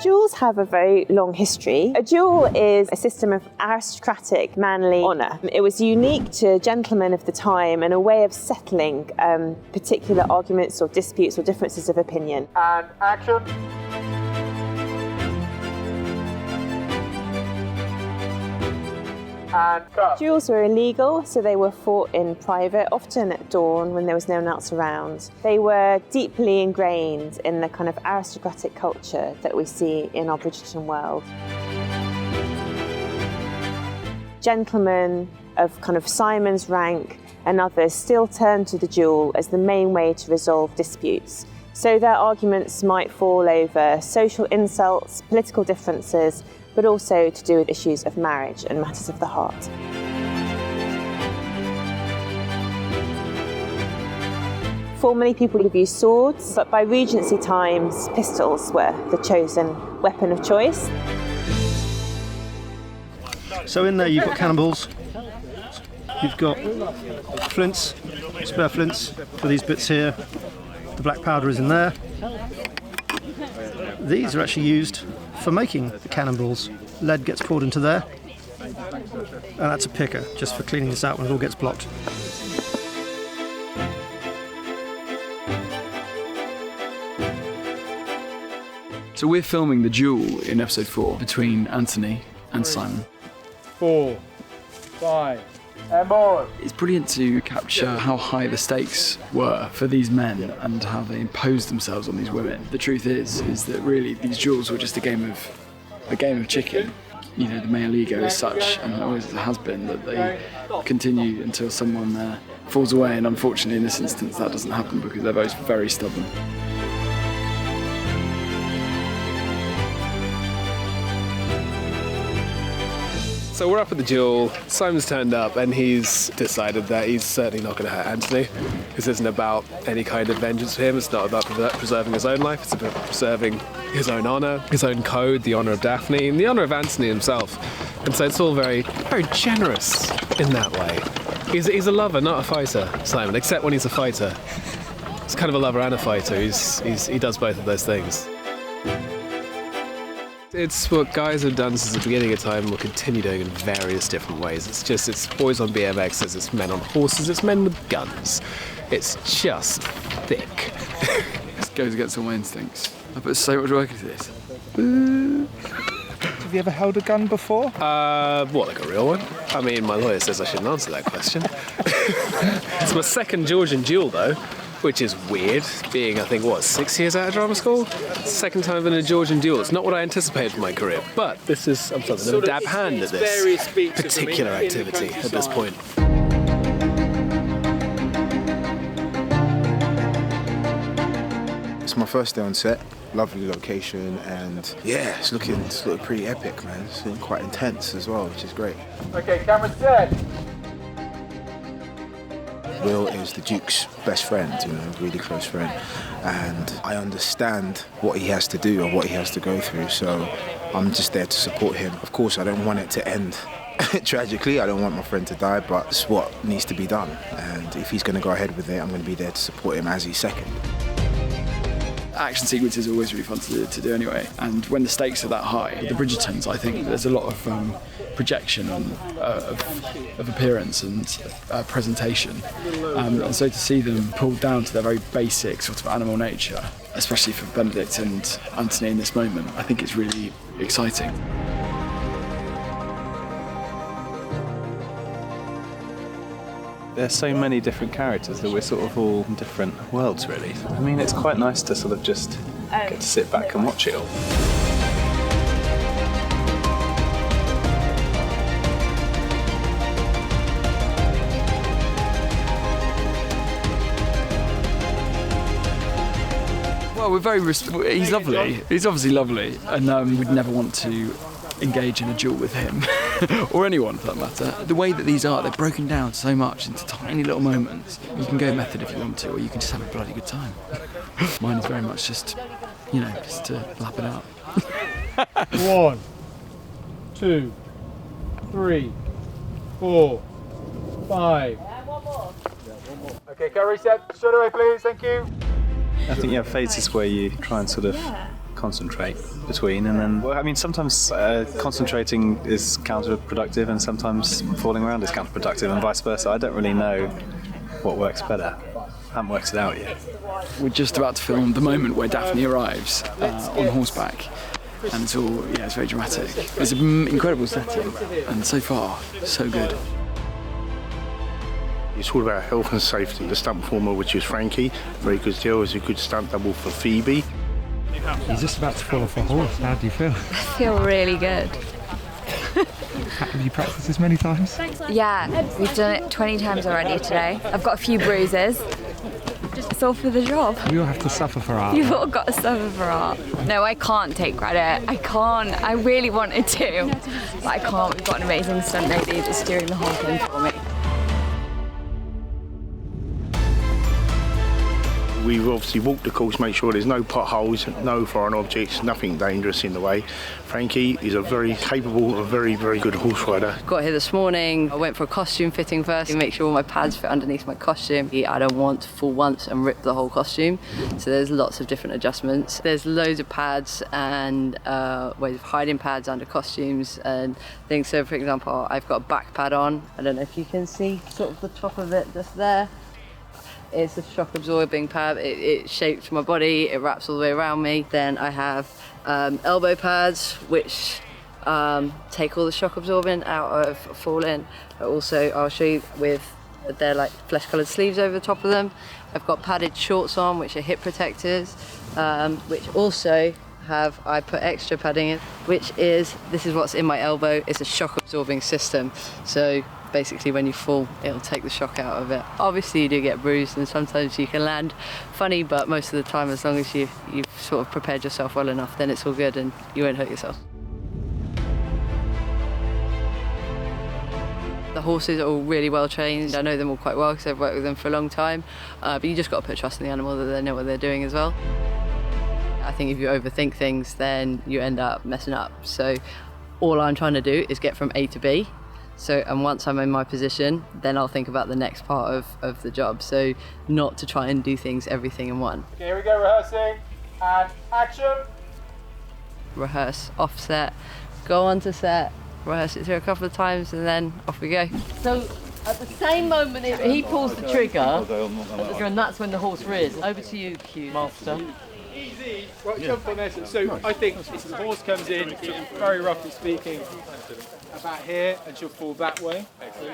Duels have a very long history. A duel is a system of aristocratic, manly honour. It was unique to gentlemen of the time and a way of settling particular arguments or disputes or differences of opinion. And action. And cut. Duels were illegal, so they were fought in private, often at dawn when there was no one else around. They were deeply ingrained in the kind of aristocratic culture that we see in our Bridgerton world. Gentlemen of kind of Simon's rank and others still turn to the duel as the main way to resolve disputes. So their arguments might fall over social insults, political differences, but also to do with issues of marriage and matters of the heart. Formerly, people would have used swords, but by Regency times, pistols were the chosen weapon of choice. So in there you've got cannonballs, you've got flints, spare flints for these bits here, the black powder is in there. These are actually used for making the cannonballs. Lead gets poured into there, and that's a picker, just for cleaning this out when it all gets blocked. So we're filming the duel in episode 4 between Anthony and Simon. 4, 5, and more. It's brilliant to capture how high the stakes were for these men and how they imposed themselves on these women. The truth is that really these duels were just a game of chicken. You know, the male ego is such, and always has been, that they continue until someone falls away, and unfortunately in this instance that doesn't happen because they're both very stubborn. So we're up at the duel, Simon's turned up and he's decided that he's certainly not going to hurt Anthony. This isn't about any kind of vengeance for him, it's not about preserving his own life, it's about preserving his own honour, his own code, the honour of Daphne, and the honour of Anthony himself. And so it's all very, very generous in that way. He's a lover, not a fighter, Simon, except when he's a fighter. He's kind of a lover and a fighter, he does both of those things. It's what guys have done since the beginning of time and will continue doing in various different ways. It's boys on BMXs, it's men on horses, it's men with guns. It's just thick. This goes against all my instincts. I put so much work into this. Have you ever held a gun before? What, like a real one? I mean, my lawyer says I shouldn't answer that question. It's my second Georgian duel, though, which is weird, being, I think, 6 years out of drama school? Second time I've been in a Georgian duel. It's not what I anticipated for my career, but this is, I'm something of a dab hand at this particular activity at this point. It's my first day on set. Lovely location, and yeah, it's looking pretty epic, man. It's looking quite intense as well, which is great. Okay, camera set. Will is the Duke's best friend, really close friend, and I understand what he has to do and what he has to go through, so I'm just there to support him. Of course, I don't want it to end tragically, I don't want my friend to die, but it's what needs to be done, and if he's going to go ahead with it, I'm going to be there to support him as he's second. Action sequences are always really fun to do anyway, and when the stakes are that high, the Bridgertons, I think there's a lot of projection of appearance and presentation, and so to see them pulled down to their very basic sort of animal nature, especially for Benedict and Anthony in this moment, I think it's really exciting. There's so many different characters that we're sort of all in different worlds, really. I mean, it's quite nice to sort of just get to sit back and watch it all. Well, we're very he's lovely. He's obviously lovely, and we'd never want to engage in a duel with him, or anyone for that matter. The way that these are, they're broken down so much into tiny little moments. You can go method if you want to, or you can just have a bloody good time. Mine is very much just to lap it up. 1, 2, 3, 4, 5. Okay, camera reset. Straight away, please. Thank you. I think you have phases where you try and sort of concentrate between, and then, well, I mean, sometimes concentrating is counterproductive and sometimes falling around is counterproductive and vice versa. I don't really know what works better. I haven't worked it out yet. We're just about to film the moment where Daphne arrives on horseback, and it's all, yeah, it's very dramatic. It's an incredible setting, and so far, so good. It's all about health and safety. The stunt performer, which is Frankie, very good deal, is a good stunt double for Phoebe. He's just about to fall off a horse. How do you feel? I feel really good. Have you practiced this many times? Yeah, we've done it 20 times already today. I've got a few bruises. It's all for the job. We all have to suffer for art. You've all got to suffer for art. No, I can't take credit. I can't. I really wanted to, but I can't. We've got an amazing stunt lady that's doing the whole thing for me. We've obviously walked the course, make sure there's no potholes, no foreign objects, nothing dangerous in the way. Frankie is a very capable and very, very good horse rider. Got here this morning, I went for a costume fitting first to make sure all my pads fit underneath my costume. I don't want to fall once and rip the whole costume, so there's lots of different adjustments. There's loads of pads and ways of hiding pads under costumes and things. So for example, I've got a back pad on. I don't know if you can see sort of the top of it just there. It's a shock absorbing pad. It shapes my body, it wraps all the way around me. Then I have elbow pads, which take all the shock absorbing out of falling. Also, I'll show you they're like flesh coloured sleeves over the top of them. I've got padded shorts on, which are hip protectors, which also I put extra padding in, this is what's in my elbow. It's a shock absorbing system. So basically when you fall, it'll take the shock out of it. Obviously you do get bruised and sometimes you can land funny, but most of the time, as long as you've sort of prepared yourself well enough, then it's all good and you won't hurt yourself. The horses are all really well trained. I know them all quite well because I've worked with them for a long time, but you just got to put trust in the animal that they know what they're doing as well. I think if you overthink things, then you end up messing up. So all I'm trying to do is get from A to B. And once I'm in my position, then I'll think about the next part of the job. So not to try and do everything in one. Okay, here we go, rehearsing, and action. Rehearse, offset, go on to set, rehearse it through a couple of times, and then off we go. So at the same moment he pulls the trigger, and that's when the horse rears. Over to you, Q Master. Easy. Right, jump on this. So I think the horse comes in, very roughly speaking, about here, and she'll fall that way.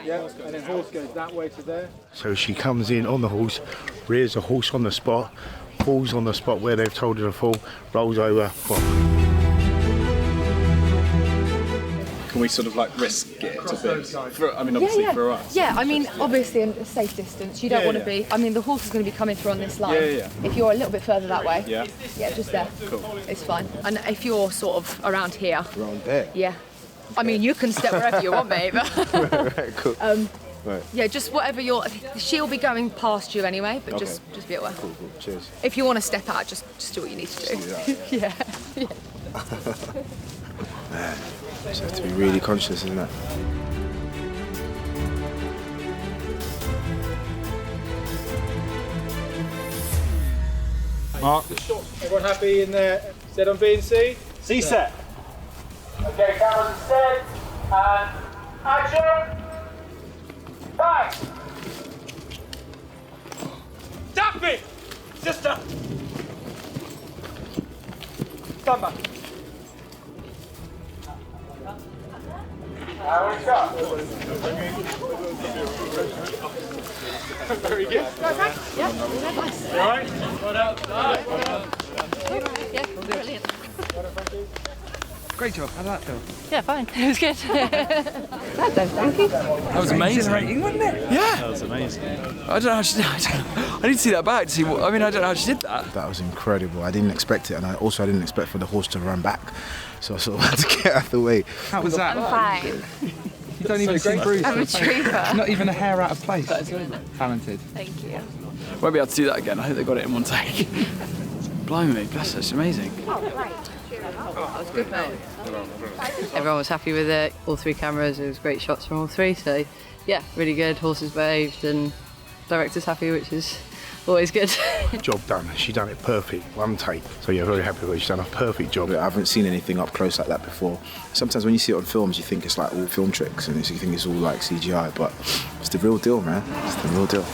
Yeah, and then horse goes that way to there. So she comes in on the horse, rears the horse on the spot, falls on the spot where they've told her to fall, rolls over. Can we sort of like risk it a bit? For us. Yeah, I mean, obviously a safe distance. You don't want to be. I mean, the horse is going to be coming through on this line. If you're a little bit further that way. Yeah, just there. Cool. It's fine. And if you're sort of around here. Around there? Yeah. I mean, you can step wherever you want, mate. But right, cool. Right. Yeah, just whatever she'll be going past you anyway, but just be aware. Cool. Cheers. If you want to step out, just do what you need to do. Yeah. Man, you just have to be really conscious, isn't it? Mark. Everyone happy in there? Set on B and C? C set. Okay, cameras set, and action! Bang! Daphne! Sister! Stand back. What you got? Very good. Yeah, nice. You alright? Well done. Yeah, brilliant. Great job. How did that feel? Yeah, fine. It was good. Thank you. That was amazing. Wasn't it? Yeah. That was amazing. I don't know how she did I need to see that back to see what, I don't know how she did that. That was incredible. I didn't expect it, and I didn't expect for the horse to run back. So I sort of had to get out of the way. How was that? I'm fine. You don't even seem bruised. I'm a trooper. Not even a hair out of place. Talented. Thank you. Won't be able to do that again. I hope they got it in one take. Blimey, bless her, it's amazing. That was good, mate. Everyone was happy with it. All three cameras, it was great shots from all three. So yeah, really good. Horses behaved and director's happy, which is always good. Job done. She done it perfect, one take. So yeah, very happy with her. She's done a perfect job. I haven't seen anything up close like that before. Sometimes when you see it on films, you think it's like all film tricks and you think it's all like CGI, but it's the real deal, man. It's the real deal.